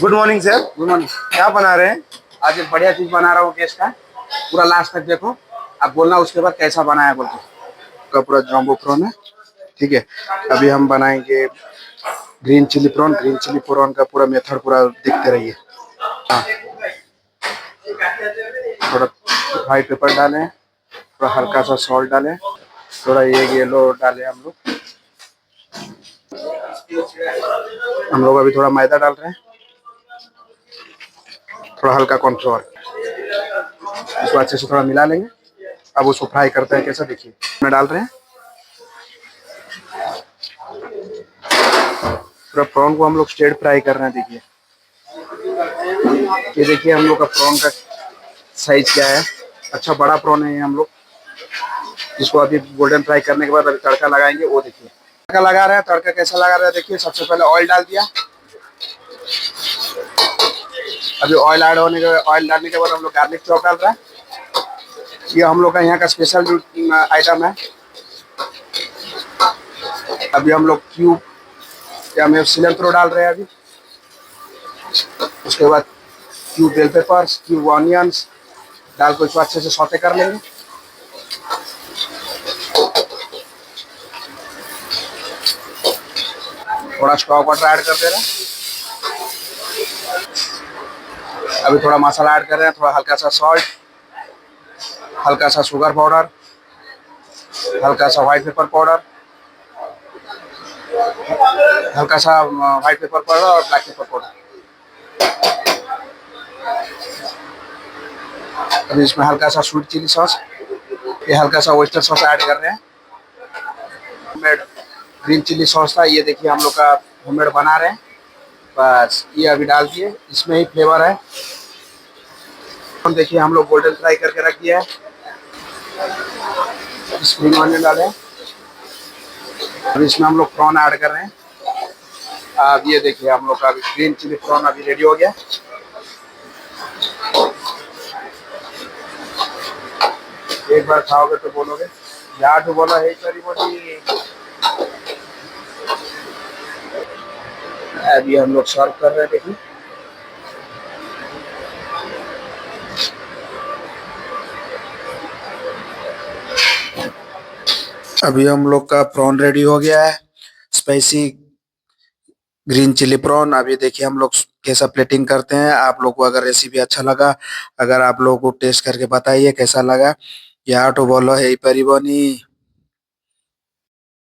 Good morning sir. Good morning. क्या बना रहे हैं? आज एक बढ़िया चीज बना रहा हूँ केस का। पूरा लास्ट तक देखो, आप बोलना उसके बाद कैसा बनाया बोल के। का पूरा जॉम्बो प्रॉन है, ठीक है। अभी हम बनाएंगे green chilli prawn. Green chilli prawn का पूरा मेथड पूरा देखते रहिए। हाँ, थोड़ा व्हाइट पेपर डालें, थोड़ा हल्का सा सॉल्ट डालें, थोड़ा ये येलो डालें। हम लोग अभी थोड़ा मैदा डाल रहे हैं, थोड़ा हल्का कॉर्नफ्लोर। इसको अच्छे से थोड़ा मिला लेंगे। अब उसको फ्राई करते हैं, कैसा देखिए। मैं डाल रहे हैं पूरा प्रॉन को हम लोग स्ट्रेट फ्राई कर रहे हैं। देखिए, ये देखिए हम लोग का प्रॉन का साइज क्या है। अच्छा बड़ा प्रॉन है ये हम लोग। इसको अभी गोल्डन फ्राई करने के बाद अभी तड़का लगाएंगे। वो देखिए तड़का लगा रहे हैं। तड़का कैसा लगा रहे हैं देखिए। सबसे पहले ऑयल डाल दिया। अभी ऑयल डालने के बाद हम लोग गार्लिक चॉप डाल रहे हैं। ये हम लोग का यहाँ का स्पेशल आइटम है। अभी हम लोग क्यूब या में सिलेंट्रो डाल रहे हैं अभी। उसके बाद cube bell peppers, cube onions डाल को इसको अच्छे से सौते कर लेंगे। थोड़ा स्टॉक वाटर ऐड कर दे रहे हैं। अभी थोड़ा मसाला ऐड कर रहे हैं। थोड़ा हल्का सा सॉल्ट, हल्का सा शुगर पाउडर, हल्का सा व्हाइट पेपर पाउडर, हल्का सा व्हाइट पेपर पाउडर और ब्लैक पेपर पाउडर। अभी इसमें हल्का सा स्वीट चिली सॉस, ये हल्का सा ऑयस्टर सॉस ऐड कर रहे हैं। होममेड ग्रीन चिली सॉस था, ये देखिए हम लोग का होममेड बना रहे हैं। बस ये अभी डाल दिए, इसमें ही फ्लेवर है। देखिए हम लोग गोल्डन फ्राई करके रख दिया है। स्प्रिंग ऑनियन डाले। अब इसमें हम लोग प्रॉन ऐड कर रहे हैं। अब ये देखिए हम लोग का ग्रीन चिली प्रॉन अभी रेडी हो गया। एक बार खाओगे तो बोलोगे यार, तो बोला है सरी बोली। अभी हम लोग सर्व कर रहे हैं। देखिए अभी हम लोग का प्रॉन रेडी हो गया है, स्पाइसी ग्रीन चिली प्रॉन। अभी देखिए हम लोग कैसा प्लेटिंग करते हैं। आप लोग को अगर रेसिपी अच्छा लगा, अगर आप लोगों को टेस्ट करके बताइए कैसा लगा। यार तो बोलो है परिबनी।